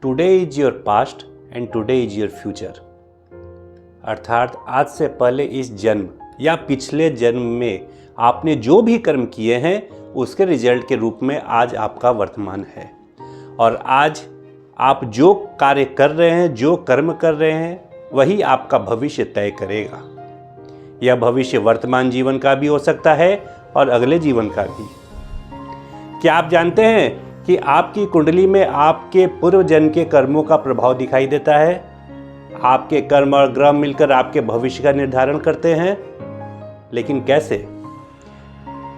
Today is your past and today is your future. अर्थात आज से पहले इस जन्म या पिछले जन्म में आपने जो भी कर्म किए हैं उसके रिजल्ट के रूप में आज आपका वर्तमान है, और आज आप जो कार्य कर रहे हैं, जो कर्म कर रहे हैं, वही आपका भविष्य तय करेगा। यह भविष्य वर्तमान जीवन का भी हो सकता है और अगले जीवन का भी। क्या आप जानते हैं कि आपकी कुंडली में आपके पूर्व जन्म के कर्मों का प्रभाव दिखाई देता है? आपके कर्म और ग्रह मिलकर आपके भविष्य का निर्धारण करते हैं। लेकिन कैसे?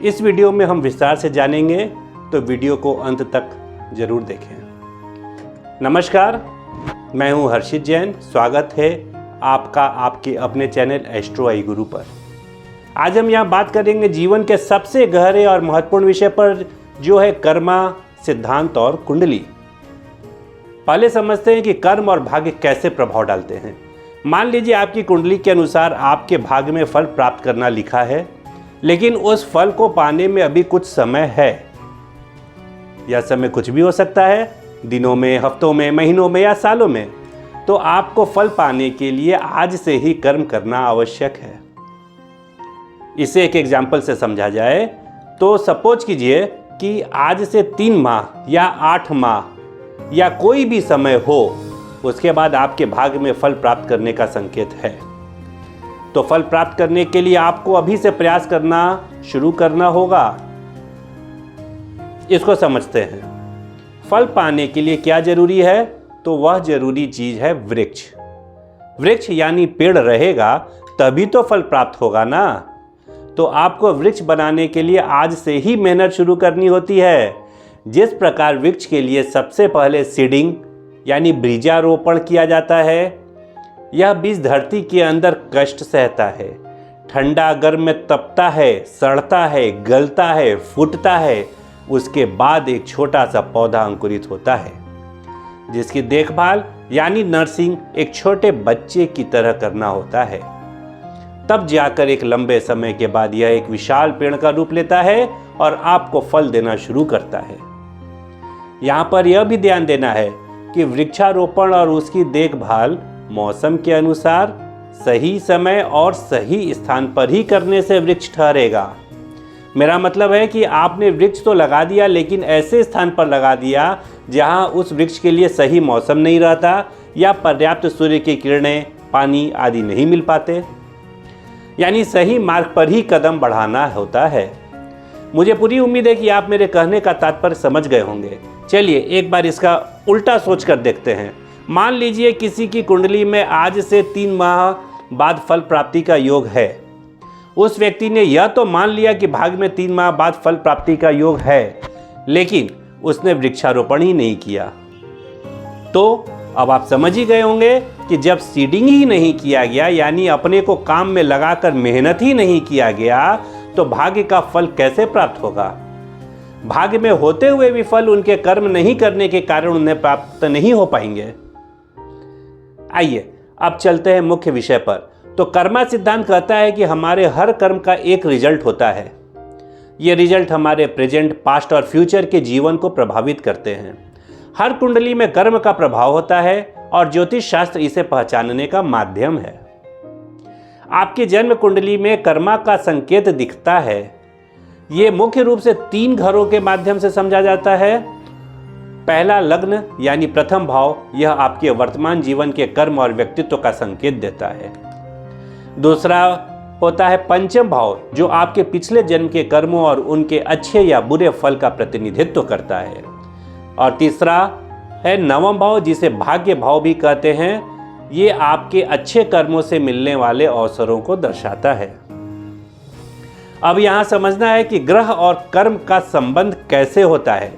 इस वीडियो में हम विस्तार से जानेंगे, तो वीडियो को अंत तक जरूर देखें। नमस्कार, मैं हूं हर्षित जैन। स्वागत है आपका आपके अपने चैनल एस्ट्रो आई गुरु पर। आज हम यहाँ बात करेंगे जीवन के सबसे गहरे और महत्वपूर्ण विषय पर, जो है कर्मा, सिद्धांत और कुंडली। पहले समझते हैं कि कर्म और भाग्य कैसे प्रभाव डालते हैं। मान लीजिए आपकी कुंडली के अनुसार आपके भाग्य में फल प्राप्त करना लिखा है, लेकिन उस फल को पाने में अभी कुछ समय है। यह समय कुछ भी हो सकता है, दिनों में, हफ्तों में, महीनों में या सालों में। तो आपको फल पाने के लिए आज से ही कर्म करना आवश्यक है। इसे एक एग्जाम्पल से समझा जाए तो सपोज कीजिए कि आज से 3 माह या 8 माह या कोई भी समय हो, उसके बाद आपके भाग्य में फल प्राप्त करने का संकेत है। तो फल प्राप्त करने के लिए आपको अभी से प्रयास करना शुरू करना होगा। इसको समझते हैं। फल पाने के लिए क्या जरूरी है? तो वह जरूरी चीज है वृक्ष। वृक्ष यानी पेड़ रहेगा तभी तो फल प्राप्त होगा ना। तो आपको वृक्ष बनाने के लिए आज से ही मेहनत शुरू करनी होती है। जिस प्रकार वृक्ष के लिए सबसे पहले सीडिंग यानी बीजारोपण किया जाता है, यह बीज धरती के अंदर कष्ट सहता है, ठंडा गर्म में तपता है, सड़ता है, गलता है, फूटता है। उसके बाद एक छोटा सा पौधा अंकुरित होता है, जिसकी देखभाल यानी नर्सिंग एक छोटे बच्चे की तरह करना होता है। तब जाकर एक लंबे समय के बाद यह एक विशाल पेड़ का रूप लेता है और आपको फल देना शुरू करता है। यहाँ पर यह भी ध्यान देना है कि वृक्षारोपण और उसकी देखभाल मौसम के अनुसार सही समय और सही स्थान पर ही करने से वृक्ष ठहरेगा। मेरा मतलब है कि आपने वृक्ष तो लगा दिया, लेकिन ऐसे स्थान पर लगा दिया जहाँ उस वृक्ष के लिए सही मौसम नहीं रहता या पर्याप्त सूर्य की किरणें, पानी आदि नहीं मिल पाते। यानी सही मार्ग पर ही कदम बढ़ाना होता है। मुझे पूरी उम्मीद है कि आप मेरे कहने का तात्पर्य समझ गए होंगे। चलिए एक बार इसका उल्टा सोच कर देखते हैं। मान लीजिए किसी की कुंडली में आज से 3 माह बाद फल प्राप्ति का योग है। उस व्यक्ति ने यह तो मान लिया कि भाग्य में 3 माह बाद फल प्राप्ति का योग है, लेकिन उसने वृक्षारोपण ही नहीं किया। तो अब आप समझ ही गए होंगे कि जब सीडिंग ही नहीं किया गया, यानी अपने को काम में लगाकर मेहनत ही नहीं किया गया, तो भाग्य का फल कैसे प्राप्त होगा? भाग्य में होते हुए भी फल उनके कर्म नहीं करने के कारण उन्हें प्राप्त नहीं हो पाएंगे। आइए अब चलते हैं मुख्य विषय पर। तो कर्मा सिद्धांत कहता है कि हमारे हर कर्म का एक रिजल्ट होता है। ये रिजल्ट हमारे प्रेजेंट, पास्ट और फ्यूचर के जीवन को प्रभावित करते हैं। हर कुंडली में कर्म का प्रभाव होता है और ज्योतिष शास्त्र इसे पहचानने का माध्यम है। आपकी जन्म कुंडली में कर्मा का संकेत दिखता है। ये मुख्य रूप से 3 घरों के माध्यम से समझा जाता है। पहला लग्न यानी प्रथम भाव, यह आपके वर्तमान जीवन के कर्म और व्यक्तित्व का संकेत देता है। दूसरा होता है पंचम भाव, जो आपके पिछले जन्म के कर्मों और उनके अच्छे या बुरे फल का प्रतिनिधित्व करता है। और तीसरा है नवम भाव, जिसे भाग्य भाव भी कहते हैं। ये आपके अच्छे कर्मों से मिलने वाले अवसरों को दर्शाता है। अब यहाँ समझना है कि ग्रह और कर्म का संबंध कैसे होता है।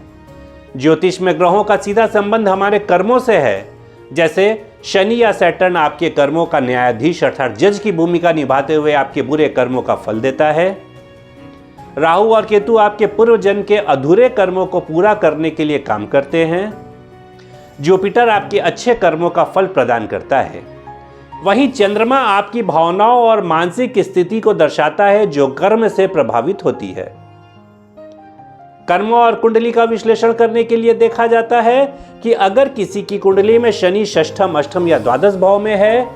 ज्योतिष में ग्रहों का सीधा संबंध हमारे कर्मों से है। जैसे शनि या सैटर्न आपके कर्मों का न्यायाधीश अर्थात जज की भूमिका निभाते हुए आपके बुरे कर्मों का फल देता है। राहु और केतु आपके पूर्व जन्म के अधूरे कर्मों को पूरा करने के लिए काम करते हैं। जुपिटर आपके अच्छे कर्मों का फल प्रदान करता है। वहीं चंद्रमा आपकी भावनाओं और मानसिक स्थिति को दर्शाता है, जो कर्म से प्रभावित होती है। कर्मों और कुंडली का विश्लेषण करने के लिए देखा जाता है कि अगर किसी की कुंडली में शनि षष्ठम, अष्टम या द्वादश भाव में है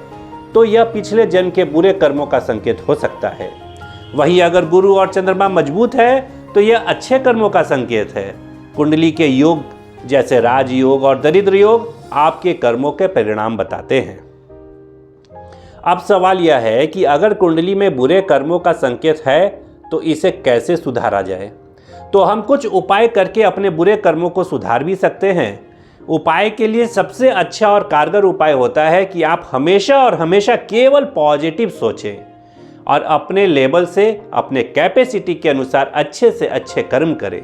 तो यह पिछले जन्म के बुरे कर्मों का संकेत हो सकता है। वहीं अगर गुरु और चंद्रमा मजबूत है तो यह अच्छे कर्मों का संकेत है। कुंडली के योग जैसे राजयोग और दरिद्र योग आपके कर्मों के परिणाम बताते हैं। अब सवाल यह है कि अगर कुंडली में बुरे कर्मों का संकेत है तो इसे कैसे सुधारा जाए। तो हम कुछ उपाय करके अपने बुरे कर्मों को सुधार भी सकते हैं। उपाय के लिए सबसे अच्छा और कारगर उपाय होता है कि आप हमेशा और हमेशा केवल पॉजिटिव सोचें और अपने लेवल से, अपने कैपेसिटी के अनुसार अच्छे से अच्छे कर्म करें।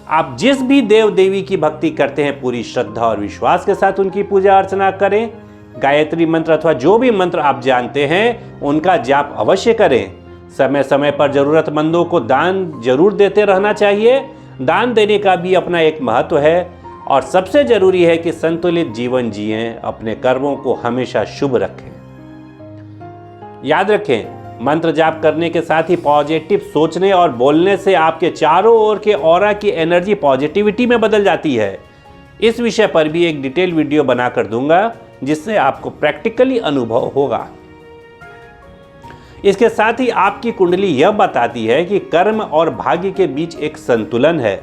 आप जिस भी देव देवी की भक्ति करते हैं पूरी श्रद्धा और विश्वास के साथ उनकी पूजा अर्चना करें। गायत्री मंत्र अथवा जो भी मंत्र आप जानते हैं उनका जाप अवश्य करें। समय समय पर जरूरतमंदों को दान जरूर देते रहना चाहिए। दान देने का भी अपना एक महत्व है और सबसे जरूरी है कि संतुलित जीवन जिएं, अपने कर्मों को हमेशा शुभ रखें। याद रखें, मंत्र जाप करने के साथ ही पॉजिटिव सोचने और बोलने से आपके चारों ओर के ऑरा की एनर्जी पॉजिटिविटी में बदल जाती है। इस विषय पर भी एक डिटेल वीडियो बनाकर दूंगा जिससे आपको प्रैक्टिकली अनुभव होगा। इसके साथ ही आपकी कुंडली यह बताती है कि कर्म और भाग्य के बीच एक संतुलन है।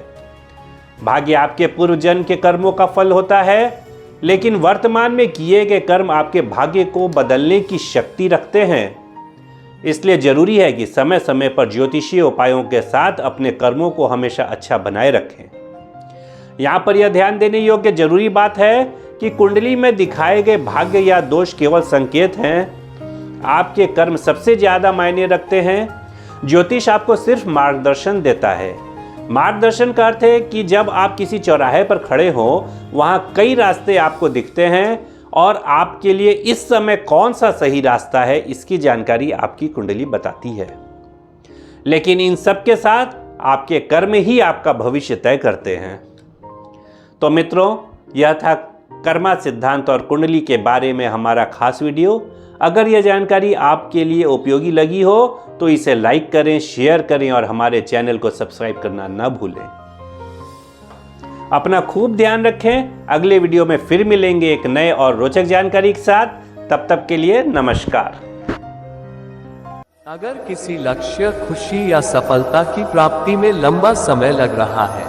भाग्य आपके पूर्व जन्म के कर्मों का फल होता है, लेकिन वर्तमान में किए गए कर्म आपके भाग्य को बदलने की शक्ति रखते हैं। इसलिए जरूरी है कि समय समय पर ज्योतिषीय उपायों के साथ अपने कर्मों को हमेशा अच्छा बनाए रखें। यहाँ पर यह ध्यान देने योग्य जरूरी बात है कि कुंडली में दिखाए गए भाग्य या दोष केवल संकेत हैं। आपके कर्म सबसे ज्यादा मायने रखते हैं। ज्योतिष आपको सिर्फ मार्गदर्शन देता है। मार्गदर्शन का अर्थ है कि जब आप किसी चौराहे पर खड़े हो, वहां कई रास्ते आपको दिखते हैं और आपके लिए इस समय कौन सा सही रास्ता है इसकी जानकारी आपकी कुंडली बताती है। लेकिन इन सब के साथ आपके कर्म ही आपका भविष्य तय करते हैं। तो मित्रों, यह था कर्मा सिद्धांत और कुंडली के बारे में हमारा खास वीडियो। अगर यह जानकारी आपके लिए उपयोगी लगी हो तो इसे लाइक करें, शेयर करें और हमारे चैनल को सब्सक्राइब करना न भूलें। अपना खूब ध्यान रखें। अगले वीडियो में फिर मिलेंगे एक नए और रोचक जानकारी के साथ। तब तक के लिए नमस्कार। अगर किसी लक्ष्य, खुशी या सफलता की प्राप्ति में लंबा समय लग रहा है,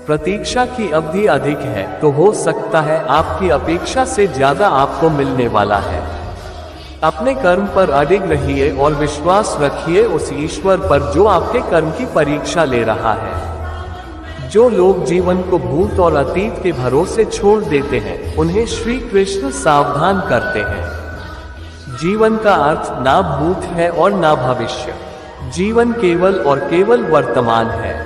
प्रतीक्षा की अवधि अधिक है, तो हो सकता है आपकी अपेक्षा से ज्यादा आपको मिलने वाला है। अपने कर्म पर अडिग रहिए और विश्वास रखिए उस ईश्वर पर जो आपके कर्म की परीक्षा ले रहा है। जो लोग जीवन को भूत और अतीत के भरोसे छोड़ देते हैं, उन्हें श्री कृष्ण सावधान करते हैं। जीवन का अर्थ ना भूत है और ना भविष्य। जीवन केवल और केवल वर्तमान है।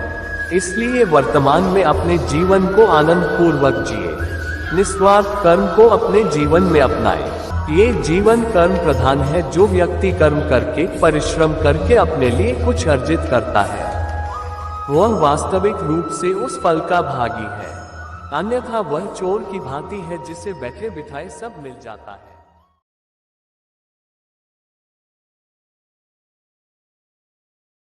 इसलिए वर्तमान में अपने जीवन को आनंद पूर्वक जिए। निस्वार्थ कर्म को अपने जीवन में अपनाएं। ये जीवन कर्म प्रधान है। जो व्यक्ति कर्म करके, परिश्रम करके अपने लिए कुछ अर्जित करता है, वह वास्तविक रूप से उस फल का भागी है। अन्यथा वह चोर की भांति है जिसे बैठे बिठाए सब मिल जाता है।